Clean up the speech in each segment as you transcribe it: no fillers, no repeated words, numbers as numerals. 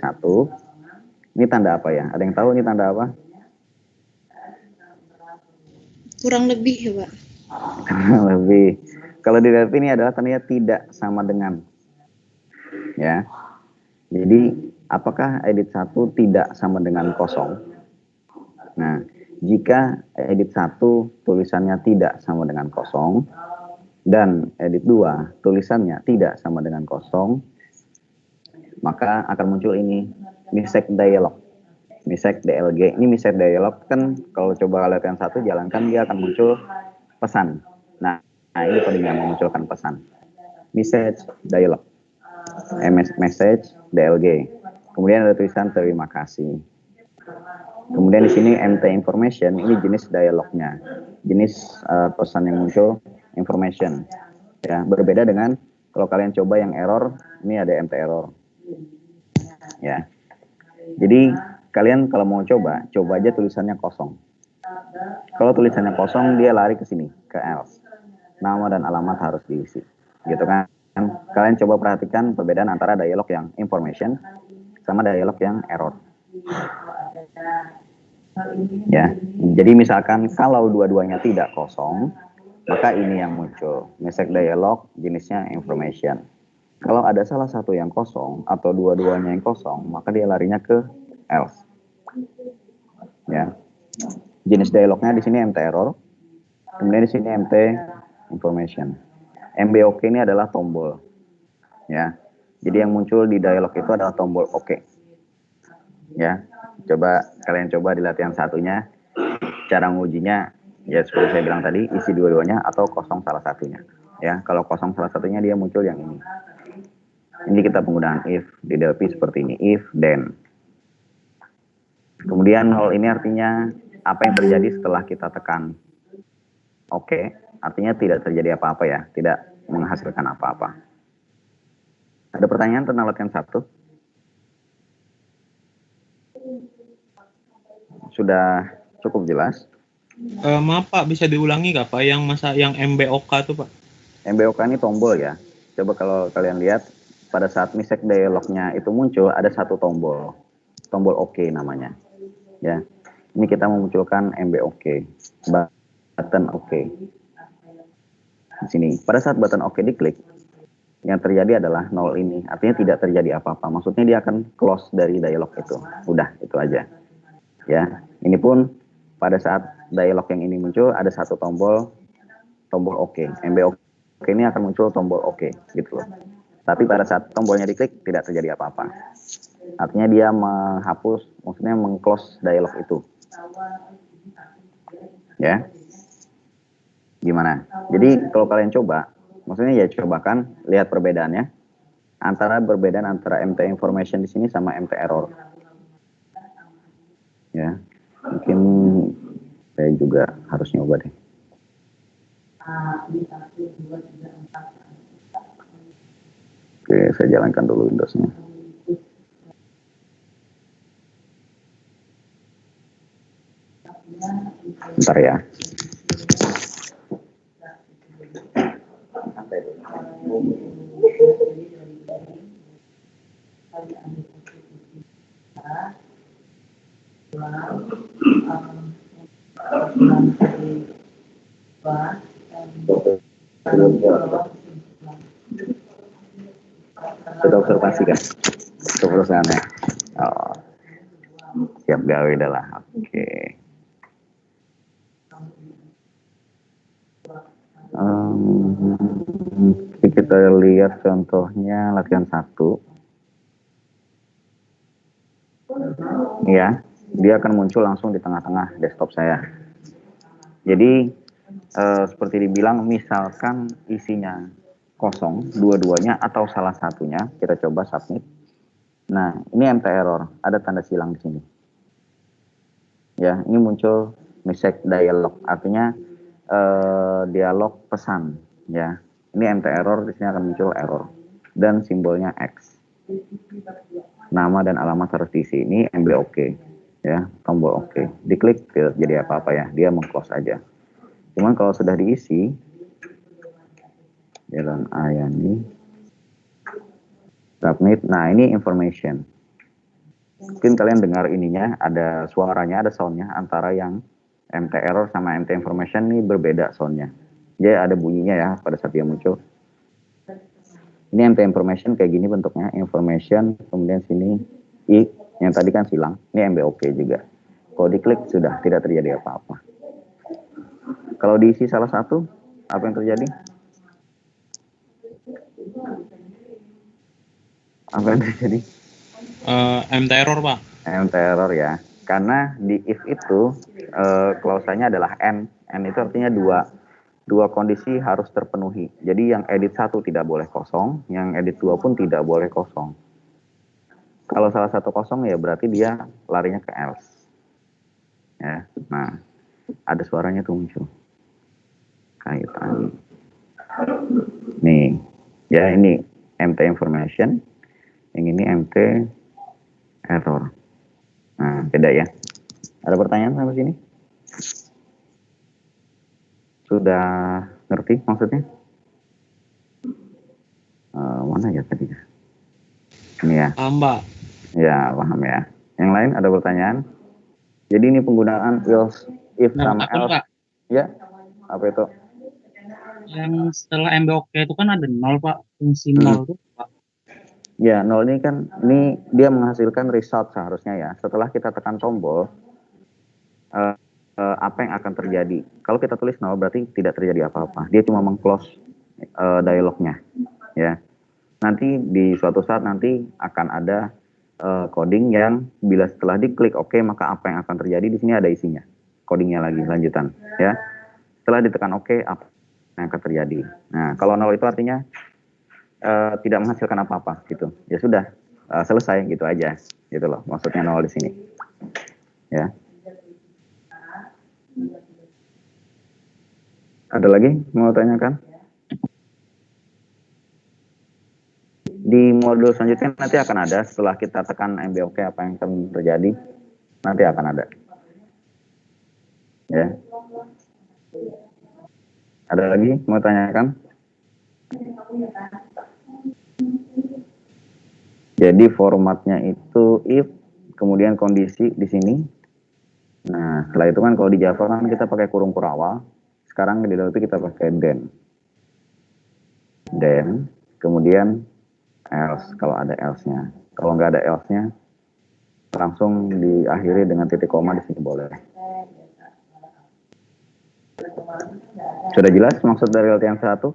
1. Ini tanda apa ya? Ada yang tahu ini tanda apa? Kurang lebih ya Pak. Kurang lebih. Kalau dilihat ini adalah tandanya tidak sama dengan. Ya. Jadi apakah edit 1 tidak sama dengan kosong? Nah, jika edit 1 tulisannya tidak sama dengan kosong, dan edit 2 tulisannya tidak sama dengan kosong, maka akan muncul ini, mistake dialog. Mistake DLG. Ini mistake dialog kan kalau coba lihat yang satu jalankan dia akan muncul pesan. Nah ini kodenya memunculkan pesan. Message dialog. Message DLG. Kemudian ada tulisan terima kasih. Kemudian di sini MT information, ini jenis dialognya, jenis pesan yang muncul information. Ya, berbeda dengan kalau kalian coba yang error, ini ada MT error. Ya. Jadi kalian kalau mau coba aja tulisannya kosong. Kalau tulisannya kosong, dia lari ke sini, ke else. Nama dan alamat harus diisi, gitu kan? Kalian coba perhatikan perbedaan antara dialog yang information sama dialog yang error. Ya, jadi misalkan kalau dua-duanya tidak kosong, maka ini yang muncul. Mistake dialog jenisnya information. Kalau ada salah satu yang kosong atau dua-duanya yang kosong, maka dia larinya ke else. Ya, jenis dialognya di sini MT error, kemudian di sini MT information. MBOK ini adalah tombol. Ya, jadi yang muncul di dialog itu adalah tombol OK. Ya, kalian coba di latihan satunya. Cara ngujinya ya seperti saya bilang tadi, isi dua-duanya atau kosong salah satunya. Ya, kalau kosong salah satunya dia muncul yang ini. Ini kita penggunaan if di Delphi seperti ini, if then. Kemudian nol ini artinya apa yang terjadi setelah kita tekan OK, artinya tidak terjadi apa-apa ya, tidak menghasilkan apa-apa. Ada pertanyaan tentang latihan 1? Sudah cukup jelas? Maaf Pak, bisa diulangi nggak Pak yang MBOK tuh Pak? MBOK ini tombol ya. Coba kalau kalian lihat pada saat mistake dialognya itu muncul ada satu tombol OK namanya. Ya, ini kita memunculkan MBOK, button OK. Di sini, pada saat button OK diklik, yang terjadi adalah nol ini, artinya tidak terjadi apa-apa. Maksudnya dia akan close dari dialog itu. Udah, itu aja. Ya, ini pun pada saat dialog yang ini muncul ada satu tombol OK. MBOK ini akan muncul tombol OK gitu loh. Tapi pada saat tombolnya diklik tidak terjadi apa-apa. Artinya dia menghapus, maksudnya meng-close dialog itu. Ya. Gimana? Jadi kalau kalian coba, maksudnya ya cobakan lihat perbedaannya antara MT information di sini sama MT error. Ya. Mungkin saya juga harus nyoba deh. Oke, saya jalankan dulu Windows-nya. Bentar ya. Sudah observasi kan? Itu perusahaannya. Oh, siap gawe dah lah. Oke. Kita lihat contohnya latihan 1. Ya, dia akan muncul langsung di tengah-tengah desktop saya. Jadi seperti dibilang, misalkan isinya kosong, dua-duanya atau salah satunya, kita coba submit. Nah, ini MT error, ada tanda silang di sini. Ya, ini muncul mistake dialog, artinya dialog pesan. Ya, ini MT error, di sini akan muncul error dan simbolnya X. Nama dan alamat harus diisi. Ini MBOK, ya, tombol OK. Diklik tidak jadi apa-apa ya, dia meng-close aja. Cuman kalau sudah diisi, Jalan Ayani, submit. Nah, ini information. Mungkin kalian dengar ininya, ada suaranya, ada soundnya, antara yang MT error sama MT information ini berbeda soundnya. Dia ada bunyinya ya pada saat dia muncul. Ini MT information kayak gini bentuknya, information, kemudian sini I, yang tadi kan silang, ini MBOK juga. Kalau diklik sudah tidak terjadi apa-apa. Kalau diisi salah satu, apa yang terjadi? Apa yang terjadi? MT error, Pak. MT error ya. Karena di if itu klausanya adalah N. N itu artinya dua kondisi harus terpenuhi. Jadi yang edit 1 tidak boleh kosong, yang edit 2 pun tidak boleh kosong. Kalau salah satu kosong ya berarti dia larinya ke else. Ya. Nah, ada suaranya tuh muncul. Kaitan. Nih. Ya, ini MT information. Yang ini MT error. Nah, beda ya. Ada pertanyaan sampai sini? Sudah ngerti maksudnya? Mana ya tadi? Ini ya. Paham, Pak. Ya, paham ya. Yang lain ada pertanyaan? Jadi ini penggunaan else, if Nah, sama takut, else. Pak. Ya, apa itu? Yang setelah MBOK itu kan ada 0, Pak. Fungsi 0 itu, Pak. Ya, 0 ini kan, ini dia menghasilkan result seharusnya ya. Setelah kita tekan tombol, apa yang akan terjadi? Kalau kita tulis 0 berarti tidak terjadi apa-apa. Dia cuma meng-close dialognya. Ya. Nanti di suatu saat nanti akan ada coding yang bila setelah diklik OK maka apa yang akan terjadi di sini ada isinya. Codingnya lagi lanjutan. Ya. Setelah ditekan OK apa yang akan terjadi? Nah, kalau 0 itu artinya tidak menghasilkan apa-apa gitu. Ya sudah selesai gitu aja. Gitu loh maksudnya 0 di sini. Ya. Ada lagi mau tanyakan? Di modul selanjutnya nanti akan ada setelah kita tekan MBOK apa yang akan terjadi. Nanti akan ada. Ya. Ada lagi mau tanyakan? Jadi formatnya itu if, kemudian kondisi di sini. Nah, setelah itu kan kalau di Java kan kita pakai kurung kurawal. Sekarang di Dota kita pakai then. Then, kemudian else kalau ada else-nya. Kalau nggak ada else-nya, langsung diakhiri dengan titik koma di sini boleh. Sudah jelas maksud dari latihan 1?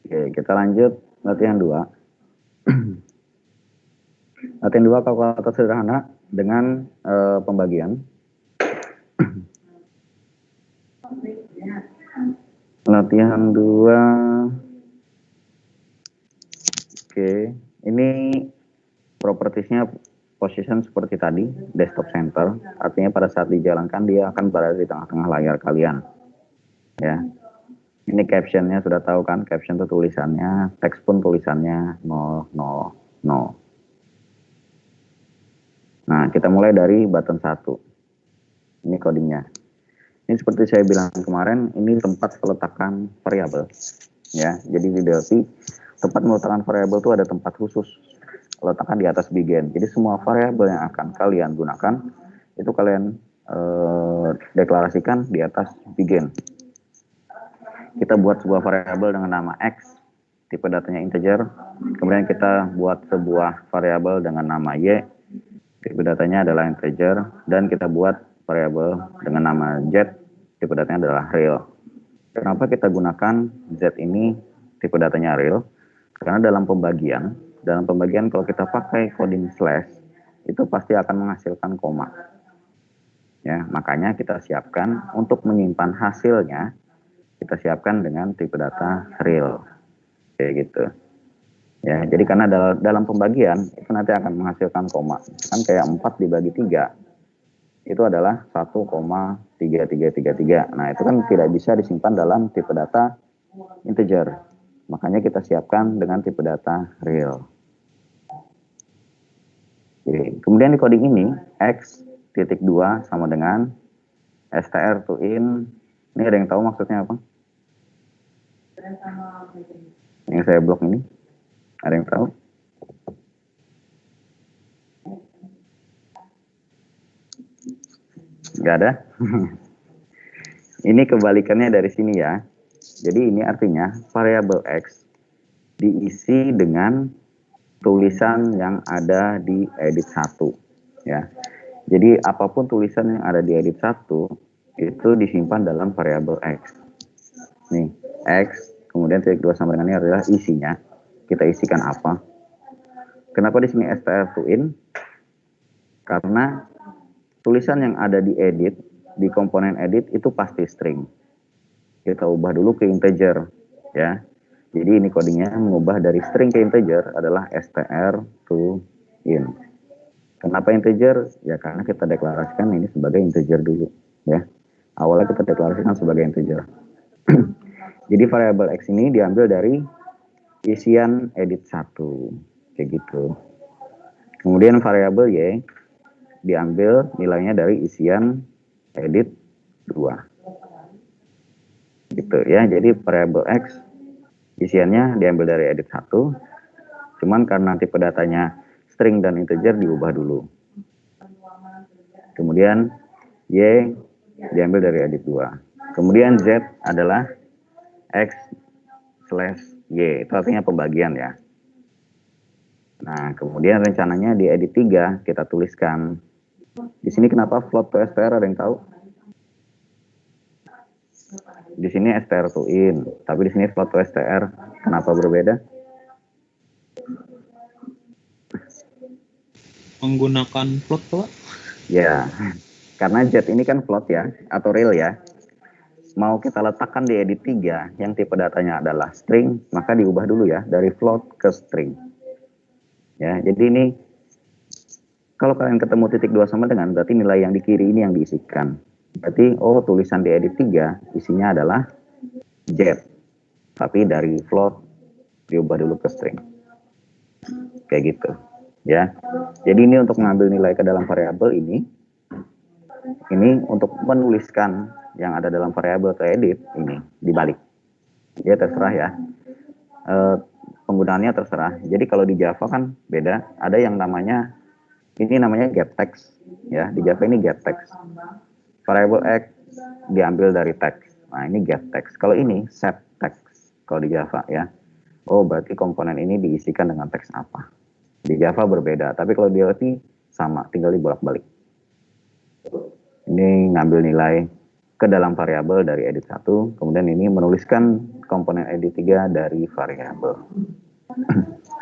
Oke, kita lanjut latihan 2. Latihan 2 kalkulator sederhana dengan pembagian. Latihan 2. Oke, ini propertiesnya position seperti tadi, desktop center. Artinya pada saat dijalankan dia akan berada di tengah-tengah layar kalian. Ya. Ini captionnya sudah tahu kan, caption itu tulisannya, teks pun tulisannya 0, 0, 0. Nah, kita mulai dari button 1. Ini codingnya. Ini seperti saya bilang kemarin, ini tempat peletakan variabel. Ya, jadi di Delphi, tempat meletakkan variabel itu ada tempat khusus. Letakkan di atas begin. Jadi semua variabel yang akan kalian gunakan, itu kalian deklarasikan di atas begin. Kita buat sebuah variabel dengan nama X, tipe datanya integer. Kemudian kita buat sebuah variabel dengan nama Y, tipe datanya adalah integer. Dan kita buat variabel dengan nama Z, tipe datanya adalah real. Kenapa kita gunakan Z ini, tipe datanya real? Karena dalam pembagian kalau kita pakai coding slash, itu pasti akan menghasilkan koma. Ya, makanya kita siapkan untuk menyimpan hasilnya, kita siapkan dengan tipe data real. Kayak gitu. Ya, jadi karena dalam pembagian itu nanti akan menghasilkan koma. Kan kayak 4 dibagi 3 itu adalah 1,3333. Nah, itu kan tidak bisa disimpan dalam tipe data integer. Makanya kita siapkan dengan tipe data real. Oke. Kemudian di coding ini x.2 sama dengan str to in. Ini ada yang tahu maksudnya apa? Yang saya blok ini. Ada yang tahu? Nggak ada? Ini kebalikannya dari sini ya. Jadi ini artinya variabel X diisi dengan tulisan yang ada di edit 1. Ya. Jadi apapun tulisan yang ada di edit 1 itu disimpan dalam variabel X. Nih, X, kemudian titik 2 sama dengan ini adalah isinya. Kita isikan apa? Kenapa di sini str to in? Karena tulisan yang ada di edit, di komponen edit itu pasti string. Kita ubah dulu ke integer, ya. Jadi ini codingnya mengubah dari string ke integer adalah str to in. Kenapa integer? Ya karena kita deklarasikan ini sebagai integer dulu, ya. Awalnya kita deklarasikan sebagai integer. Jadi variabel X ini diambil dari isian edit 1, kayak gitu. Kemudian variabel Y diambil nilainya dari isian edit 2. Gitu ya. Jadi variabel X isiannya diambil dari edit 1. Cuman karena tipe datanya string dan integer diubah dulu. Kemudian Y diambil dari edit 2. Kemudian Z adalah X slash Y. Itu artinya pembagian ya. Nah, kemudian rencananya di edit 3 kita tuliskan. Di sini kenapa float to str, ada yang tahu? Di sini str to in, tapi di sini float to str. Kenapa berbeda? Menggunakan float, Pak? Ya, karena Z ini kan float ya, atau real ya. Mau kita letakkan di edit 3 yang tipe datanya adalah string, maka diubah dulu ya dari float ke string. Ya, jadi ini kalau kalian ketemu titik 2 sama dengan, berarti nilai yang di kiri ini yang diisikan. Berarti, oh tulisan di edit 3 isinya adalah Z. Tapi dari float diubah dulu ke string. Kayak gitu. Ya. Jadi ini untuk mengambil nilai ke dalam variabel ini untuk menuliskan yang ada dalam variabel ke edit ini dibalik. Ya terserah ya. Penggunaannya terserah. Jadi kalau di Java kan beda. Ada yang namanya getText. Ya, di Java ini getText. Variable X diambil dari text. Nah, ini getText. Kalau ini setText. Kalau di Java ya. Oh, berarti komponen ini diisikan dengan teks apa. Di Java berbeda. Tapi kalau di OT sama, tinggal dibolak-balik. Ini ngambil nilai ke dalam variabel dari edit 1, kemudian ini menuliskan komponen edit 3 dari variabel.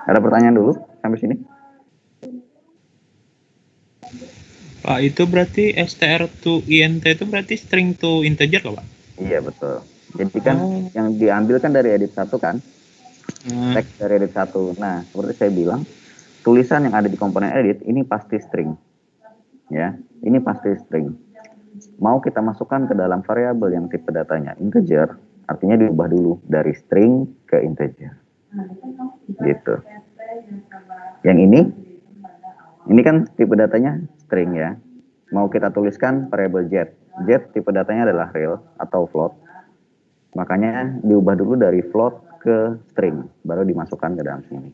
Ada pertanyaan dulu sampai sini? Pak, itu berarti str to int itu berarti string to integer loh, Pak? Iya, betul. Jadi kan yang diambil kan dari edit 1 kan? Teks dari edit 1. Nah, seperti saya bilang, tulisan yang ada di komponen edit ini pasti string. Ya, ini pasti string. Mau kita masukkan ke dalam variabel yang tipe datanya integer, artinya diubah dulu dari string ke integer. Gitu. Yang ini kan tipe datanya string ya. Mau kita tuliskan variabel Z. Z tipe datanya adalah real atau float. Makanya diubah dulu dari float ke string, baru dimasukkan ke dalam sini.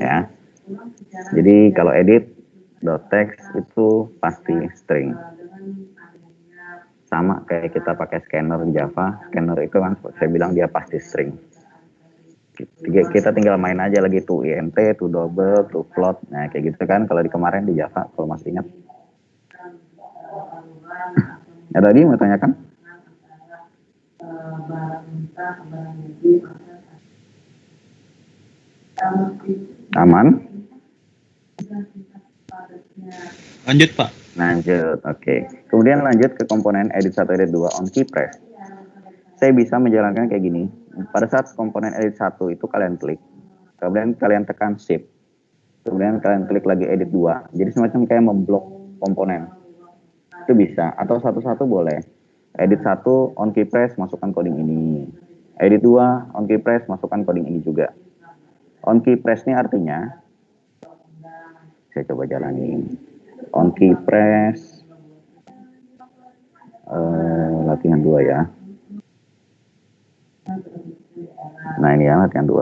Ya. Jadi kalau edit .text itu pasti string. Sama kayak kita pakai scanner Java, scanner itu kan saya bilang dia pasti string. Kita tinggal main aja lagi to int, to double, to float. Nah, kayak gitu kan kalau di kemarin di Java kalau masih ingat. Ya tadi mau tanyakan? Aman? Lanjut, Pak. Lanjut, oke. Kemudian lanjut ke komponen edit 1, edit 2 on key press. Saya bisa menjalankan kayak gini. Pada saat komponen edit 1 itu kalian klik. Kemudian kalian tekan shift. Kemudian kalian klik lagi edit 2. Jadi semacam kayak memblok komponen. Itu bisa. Atau satu-satu boleh. Edit 1 on key press masukkan coding ini. Edit 2 on key press masukkan coding ini juga. On key press ini artinya, saya coba jalanin. On key press latihan 2 ya. Nah ini alamat yang 2.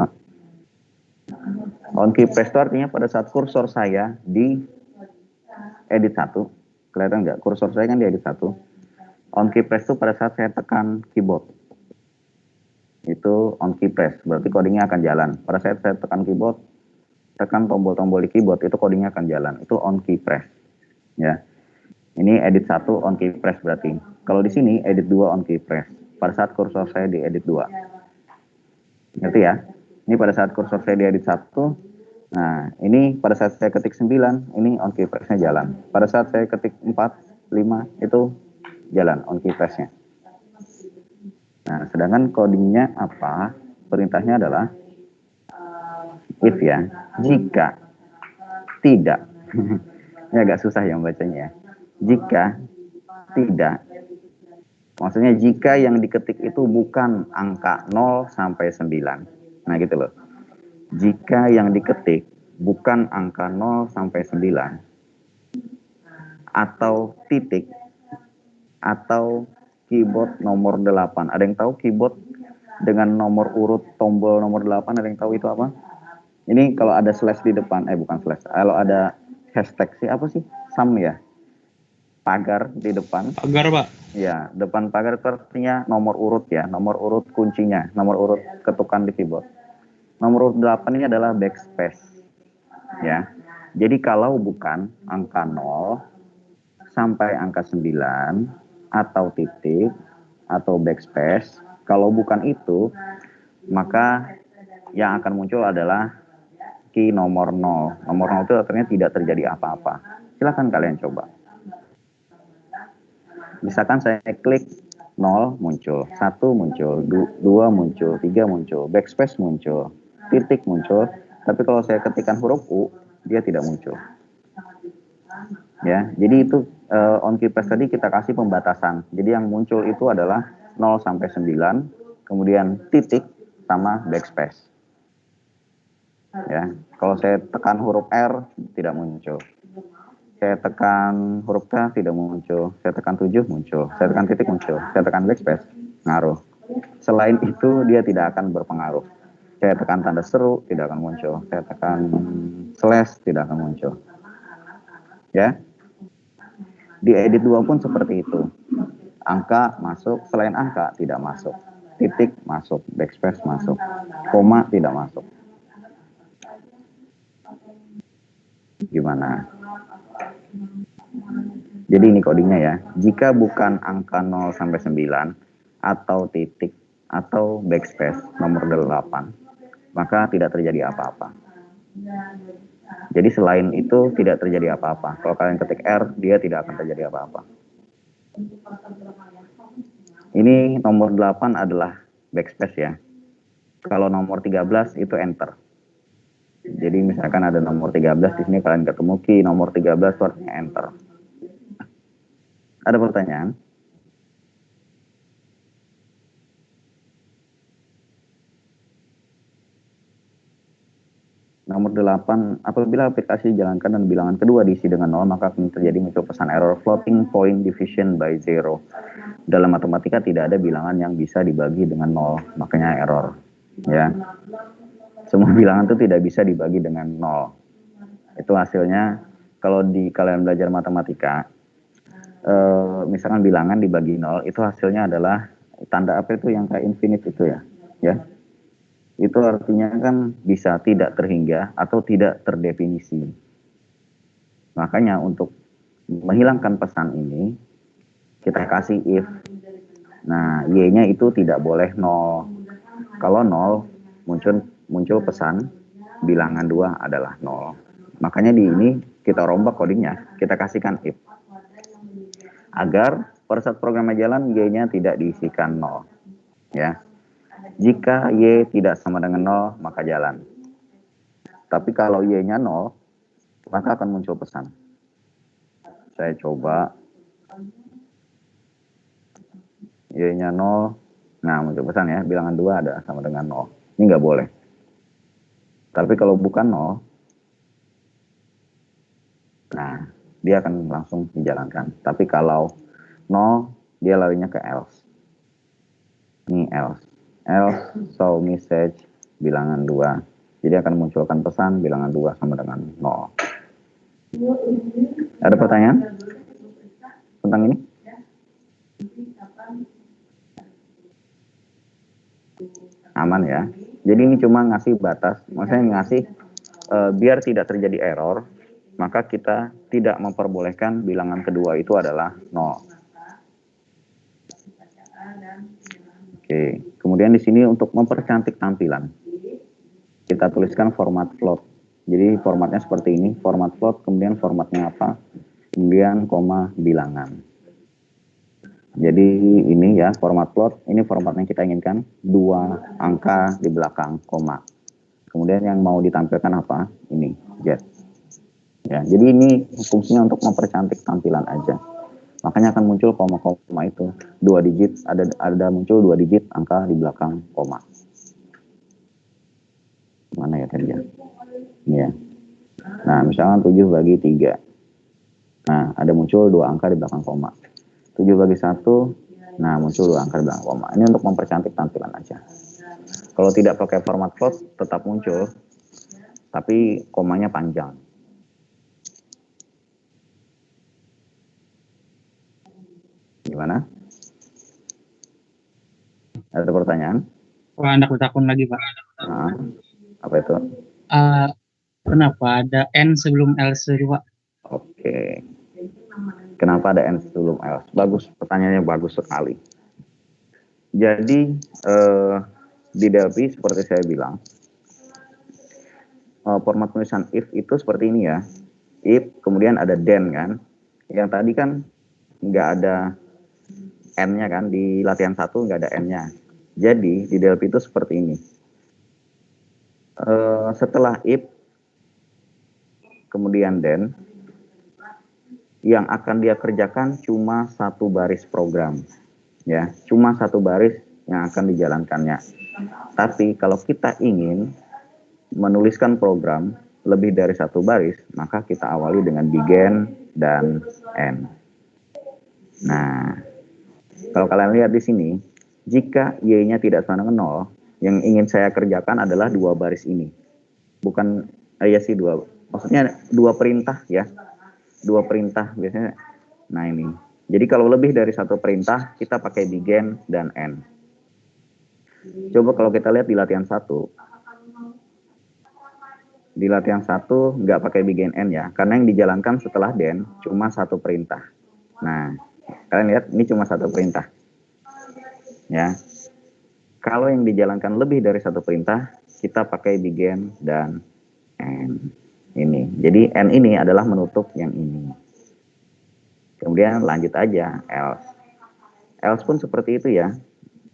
On key press itu artinya pada saat kursor saya di edit 1, kelihatan nggak? Kursor saya kan di edit 1. On key press itu pada saat saya tekan keyboard. Itu on key press, berarti codingnya akan jalan. Pada saat saya tekan keyboard, tekan tombol-tombol di keyboard, itu codingnya akan jalan. Itu on key press. Ya. Ini edit 1 on key press berarti. Kalau di sini edit 2 on key press. Pada saat kursor saya di edit 2. Ngerti ya? Ini pada saat kursor saya di edit 1. Nah, ini pada saat saya ketik 9, ini on key press-nya jalan. Pada saat saya ketik 4, 5, itu jalan on key press-nya. Nah, sedangkan codingnya apa? Perintahnya adalah if ya, jika tidak. Ini agak susah ya membacanya ya. Jika tidak, maksudnya jika yang diketik itu bukan angka 0 sampai 9. Nah gitu loh. Jika yang diketik bukan angka 0 sampai 9 atau titik atau keyboard nomor 8. Ada yang tahu keyboard dengan nomor urut tombol nomor 8? Ada yang tahu itu apa? Ini kalau ada slash di depan, bukan slash. Kalau ada hashtag sih apa sih? Sum ya. Pagar di depan. Pagar, Pak. Ya, depan pagar itu artinya nomor urut ya, nomor urut kuncinya, nomor urut ketukan di keyboard. Nomor urut 8 ini adalah backspace. Ya. Jadi kalau bukan angka 0 sampai angka 9 atau titik atau backspace, kalau bukan itu, maka yang akan muncul adalah key nomor 0. Nomor 0 itu artinya tidak terjadi apa-apa. Silahkan kalian coba. Misalkan saya klik 0 muncul, 1 muncul, 2 muncul, 3 muncul, backspace muncul, titik muncul. Tapi kalau saya ketikkan huruf U, dia tidak muncul. Ya, jadi itu on key press tadi kita kasih pembatasan. Jadi yang muncul itu adalah 0 sampai 9, kemudian titik sama backspace. Ya, kalau saya tekan huruf R tidak muncul. Saya tekan huruf K tidak muncul. Saya tekan 7 muncul. Saya tekan titik muncul. Saya tekan backspace ngaruh. Selain itu dia tidak akan berpengaruh. Saya tekan tanda seru tidak akan muncul. Saya tekan slash tidak akan muncul. Ya. Di edit 2 pun seperti itu. Angka masuk, selain angka tidak masuk. Titik masuk, backspace masuk. Koma tidak masuk. Gimana? Jadi ini codingnya ya. Jika bukan angka 0 sampai 9 atau titik atau backspace nomor 8, maka tidak terjadi apa-apa. Jadi selain itu tidak terjadi apa-apa. Kalau kalian ketik R, dia tidak akan terjadi apa-apa. Ini nomor 8 adalah backspace ya. Kalau nomor 13 itu enter. Jadi misalkan ada nomor 13 di sini kalian ketemu key nomor 13 itu artinya enter. Ada pertanyaan? Nomor 8, apabila aplikasi dijalankan dan bilangan kedua diisi dengan 0, maka akan terjadi muncul pesan error floating point division by 0. Dalam matematika tidak ada bilangan yang bisa dibagi dengan 0, makanya error. Ya. Semua bilangan itu tidak bisa dibagi dengan 0. Itu hasilnya kalau di kalian belajar matematika, misalkan bilangan dibagi 0, itu hasilnya adalah tanda apa itu yang kayak infinite itu ya. Ya. Itu artinya kan bisa tidak terhingga atau tidak terdefinisi. Makanya untuk menghilangkan pesan ini, kita kasih if. Nah, y-nya itu tidak boleh 0. Kalau 0, muncul pesan bilangan 2 adalah 0. Makanya di ini kita rombak codingnya, kita kasihkan if. Agar pada saat programnya jalan, y-nya tidak diisikan 0. Ya. Jika Y tidak sama dengan 0, maka jalan. Tapi kalau Y-nya 0, maka akan muncul pesan. Saya coba. Y-nya 0. Nah, muncul pesan ya. Bilangan 2 ada sama dengan 0. Ini nggak boleh. Tapi kalau bukan 0, nah, dia akan langsung dijalankan. Tapi kalau 0, dia larinya ke else. Ini else. else show message bilangan 2. Jadi akan munculkan pesan bilangan 2 sama dengan 0. Ada pertanyaan tentang ini? Aman ya. Jadi ini cuma ngasih batas, maksudnya ngasih biar tidak terjadi error, maka kita tidak memperbolehkan bilangan kedua itu adalah 0. Oke, kemudian di sini untuk mempercantik tampilan, kita tuliskan format float. Jadi formatnya seperti ini, format float, kemudian formatnya apa? Kemudian koma bilangan. Jadi ini ya format float, ini formatnya kita inginkan 2 angka di belakang koma. Kemudian yang mau ditampilkan apa? Ini Z. Ya, jadi ini fungsinya untuk mempercantik tampilan aja. Makanya akan muncul koma-koma itu 2 digit, ada muncul 2 digit angka di belakang koma. Mana ya tadi ya? Ini ya. Nah, misalkan 7 bagi 3. Nah, ada muncul 2 angka di belakang koma. 7 bagi 1, nah muncul 2 angka di belakang koma. Ini untuk mempercantik tampilan aja. Kalau tidak pakai format float, tetap muncul, tapi komanya panjang. Gimana? Ada pertanyaan? Wah, anda takut lagi, Pak. Nah, apa itu? Kenapa ada N sebelum else itu, Pak? Oke. Kenapa ada N sebelum else? Bagus, pertanyaannya bagus sekali. Jadi, di Delphi seperti saya bilang, format tulisan if itu seperti ini ya. If, kemudian ada then kan. Yang tadi kan nggak ada N-nya kan, di latihan 1 nggak ada N-nya. Jadi, di Delphi itu seperti ini. Setelah if, kemudian then, yang akan dia kerjakan cuma 1 baris program. Ya, cuma 1 baris yang akan dijalankannya. Tapi kalau kita ingin menuliskan program lebih dari 1 baris, maka kita awali dengan begin dan end. Nah, kalau kalian lihat di sini, jika y-nya tidak sama dengan 0, yang ingin saya kerjakan adalah 2 baris ini. Bukan, ya sih 2, maksudnya 2 perintah ya. 2 perintah biasanya. Nah ini. Jadi kalau lebih dari 1 perintah, kita pakai begin dan end. Coba kalau kita lihat di latihan 1. Di latihan 1 nggak pakai begin end ya, karena yang dijalankan setelah then cuma 1 perintah. Nah, kalian lihat ini cuma 1 perintah. Ya. Kalau yang dijalankan lebih dari 1 perintah, kita pakai begin dan end. Ini. Jadi end ini adalah menutup yang ini. Kemudian lanjut aja else. Else pun seperti itu ya.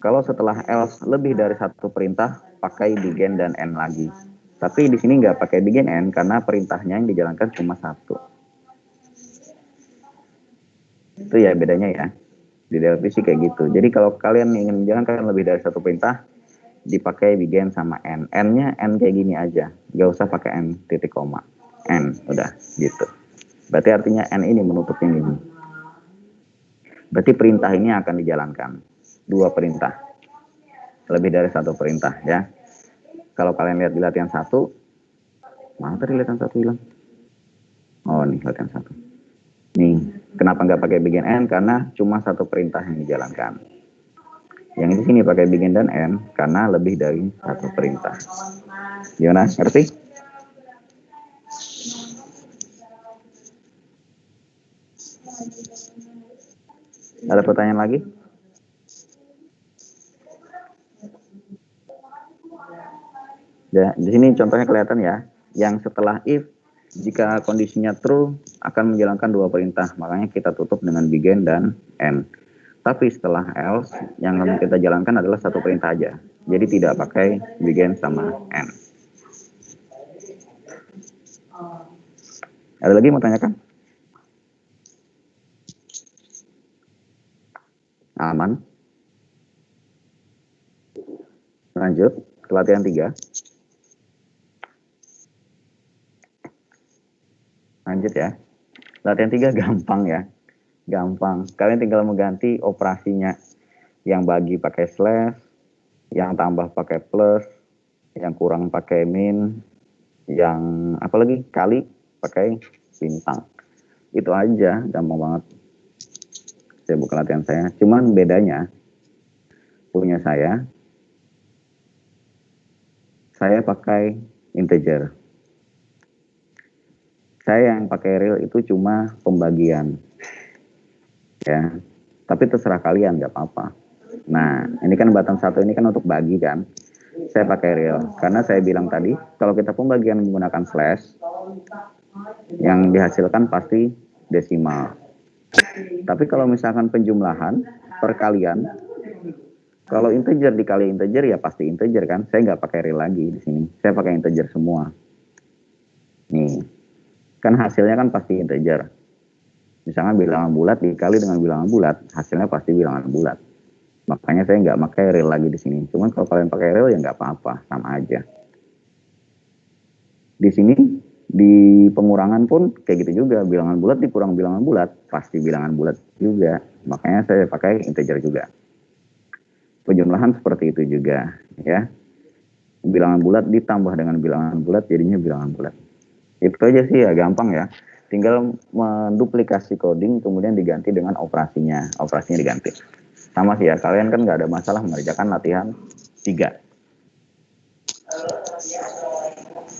Kalau setelah else lebih dari 1 perintah, pakai begin dan end lagi. Tapi di sini nggak pakai begin end karena perintahnya yang dijalankan cuma 1. Itu ya bedanya ya. Di Delphi sih kayak gitu. Jadi kalau kalian ingin menjalankan lebih dari 1 perintah, dipakai begin sama end. End-nya end kayak gini aja. Nggak usah pakai end titik koma. End, udah gitu. Berarti artinya end ini menutup ini. Berarti perintah ini akan dijalankan. 2 perintah. Lebih dari 1 perintah ya. Kalau kalian lihat di latihan 1, mana tadi latihan 1 hilang? Oh, nih latihan 1. Nih, kenapa nggak pakai begin end? Karena cuma 1 perintah yang dijalankan. Yang di sini pakai begin dan end karena lebih dari 1 perintah. Gimana? Ngerti? Ada pertanyaan lagi? Ya, di sini contohnya kelihatan ya. Yang setelah if, jika kondisinya true, akan menjalankan 2 perintah. Makanya kita tutup dengan begin dan end. Tapi setelah else, yang kita jalankan adalah 1 perintah aja. Jadi tidak pakai begin sama end. Ada lagi mau tanyakan? Aman? Lanjut ke latihan 3. Lanjut ya. Latihan 3 gampang ya. Gampang. Kalian tinggal mengganti operasinya. Yang bagi pakai slash, yang tambah pakai plus, yang kurang pakai min, yang apalagi kali pakai bintang. Itu aja, gampang banget. Saya buka latihan saya. Cuman bedanya punya saya pakai integer. Saya yang pakai real itu cuma pembagian, ya. Tapi terserah kalian, nggak apa-apa. Nah, ini kan button 1 ini kan untuk bagi kan. Saya pakai real karena saya bilang tadi kalau kita pembagian menggunakan slash, yang dihasilkan pasti desimal. Tapi kalau misalkan penjumlahan, perkalian, kalau integer dikali integer ya pasti integer kan. Saya nggak pakai real lagi di sini. Saya pakai integer semua. Nih, kan hasilnya kan pasti integer. Misalnya bilangan bulat dikali dengan bilangan bulat, hasilnya pasti bilangan bulat. Makanya saya nggak pakai real lagi di sini. Cuman kalau kalian pakai real ya nggak apa-apa, sama aja. Di sini di pengurangan pun kayak gitu juga, bilangan bulat dikurang bilangan bulat, pasti bilangan bulat juga. Makanya saya pakai integer juga. Penjumlahan seperti itu juga, ya. Bilangan bulat ditambah dengan bilangan bulat jadinya bilangan bulat. Itu aja sih ya, gampang ya. Tinggal menduplikasi coding kemudian diganti dengan operasinya. Operasinya diganti. Sama sih ya, kalian kan nggak ada masalah mengerjakan latihan 3.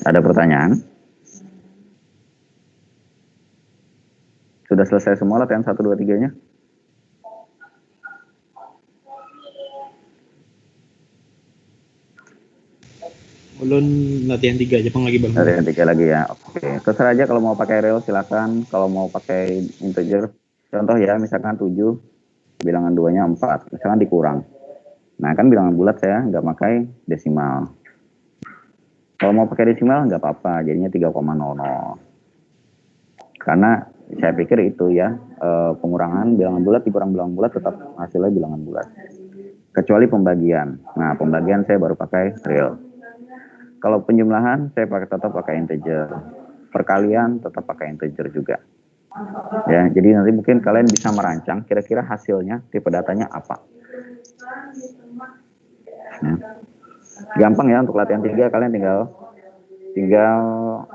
Ada pertanyaan? Sudah selesai semua latihan 1, 2, 3-nya? Ulun latihan 3 Jepang lagi bang. Latihan 3 lagi ya. Oke, terserah aja kalau mau pakai real silakan, kalau mau pakai integer. Contoh ya, misalkan 7, bilangan 2-nya 4, misalkan dikurang. Nah, kan bilangan bulat saya nggak pakai desimal. Kalau mau pakai desimal nggak apa-apa, jadinya 3,00. Karena saya pikir itu ya, pengurangan bilangan bulat dikurang bilangan bulat tetap hasilnya bilangan bulat. Kecuali pembagian. Nah, pembagian saya baru pakai real. Kalau penjumlahan saya tetap pakai integer. Perkalian tetap pakai integer juga. Ya, jadi nanti mungkin kalian bisa merancang kira-kira hasilnya tipe datanya apa. Ya. Gampang ya untuk latihan 3, kalian tinggal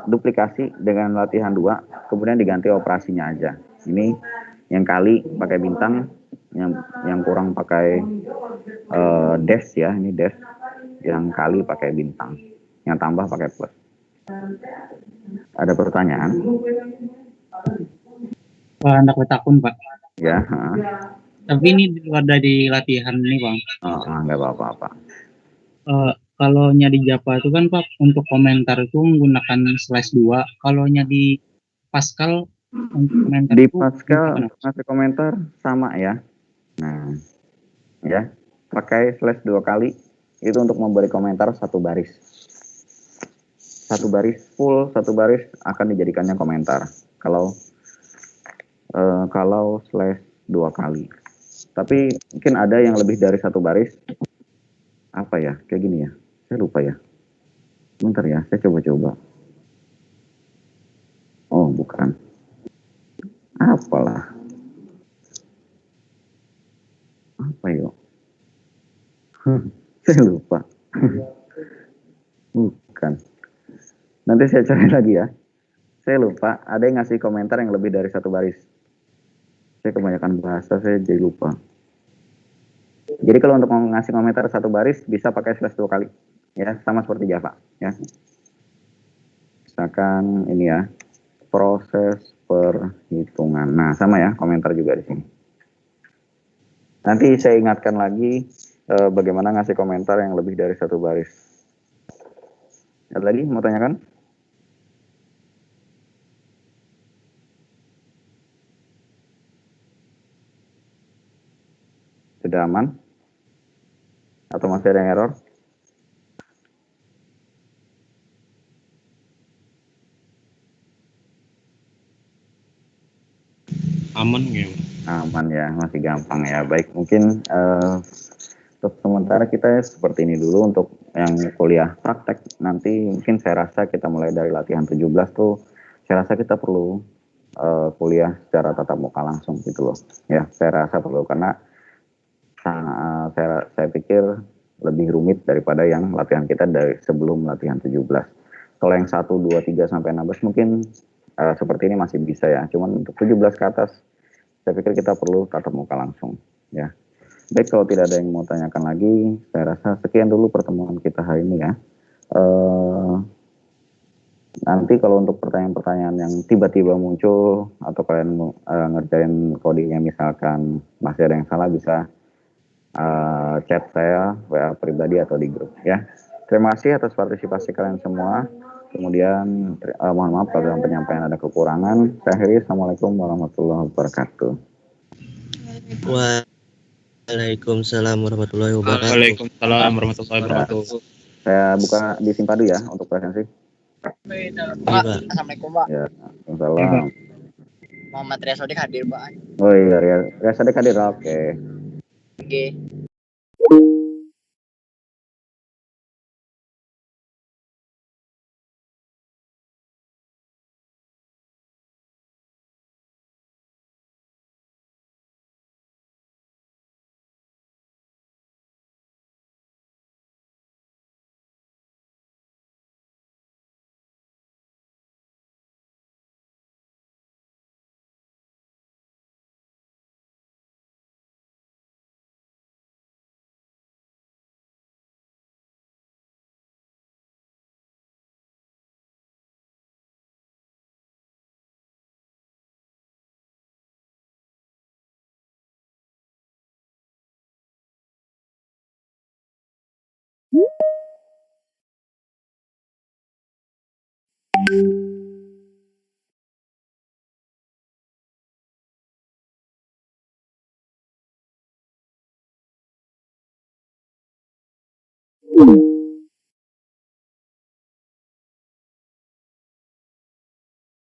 duplikasi dengan latihan 2, kemudian diganti operasinya aja. Ini yang kali pakai bintang, yang kurang pakai dash ya, ini dash. Yang kali pakai bintang, yang tambah pakai plus. Ada pertanyaan? Pak, hendak bertakun Pak. Ya. Tapi ini di luar dari latihan ini Bang. Nggak apa-apa. Kalau di Java itu kan Pak untuk komentar itu menggunakan /2. Kalau di Pascal untuk komentar Di itu Pascal ngasih komentar sama ya. Nah, ya pakai /2 kali itu untuk memberi komentar 1 baris. 1 baris full, 1 baris akan dijadikannya komentar. Kalau /2 kali. Tapi mungkin ada yang lebih dari 1 baris. Apa ya? Kayak gini ya. Saya lupa ya. Bentar ya, saya coba-coba. Oh, bukan. Apalah. Apa yuk? Saya lupa. Bukan. Nanti saya cari lagi ya. Saya lupa, ada yang ngasih komentar yang lebih dari 1 baris. Saya kebanyakan bahasa, saya jadi lupa. Jadi kalau untuk ngasih komentar 1 baris, bisa pakai /2 kali. Ya, sama seperti Java. Ya. Misalkan ini ya, proses perhitungan. Nah, sama ya, komentar juga di sini. Nanti saya ingatkan lagi bagaimana ngasih komentar yang lebih dari 1 baris. Ada lagi mau tanyakan? Sudah aman? Atau masih ada error? Aman ya. Aman ya, masih gampang ya. Baik, mungkin untuk sementara kita seperti ini dulu untuk yang kuliah praktek. Nanti mungkin saya rasa kita mulai dari latihan 17 tuh, saya rasa kita perlu kuliah secara tatap muka langsung gitu loh. Ya, saya rasa perlu karena saya pikir lebih rumit daripada yang latihan kita dari sebelum latihan 17. Kalau yang 1, 2, 3 sampai 16 mungkin seperti ini masih bisa ya. Cuman untuk 17 ke atas saya pikir kita perlu tatap muka langsung ya. Baik, kalau tidak ada yang mau tanyakan lagi, saya rasa sekian dulu pertemuan kita hari ini ya. Nanti kalau untuk pertanyaan-pertanyaan yang tiba-tiba muncul atau kalian ngerjain codingnya misalkan masih ada yang salah, bisa chat saya WA pribadi atau di grup ya. Terima kasih atas partisipasi kalian semua. Kemudian mohon maaf kalau dalam penyampaian ada kekurangan. Saya akhiri, assalamualaikum warahmatullahi wabarakatuh. Waalaikumsalam warahmatullahi wabarakatuh. Waalaikumsalam warahmatullahi wabarakatuh. Saya buka di Simpadu ya untuk presensi. Iya, Pak. Assalamualaikum, Pak. Ya, Waalaikumsalam. Muhammad Ria Sodik hadir, Pak. Oh iya, ya sedek hadir. Oke. Oke.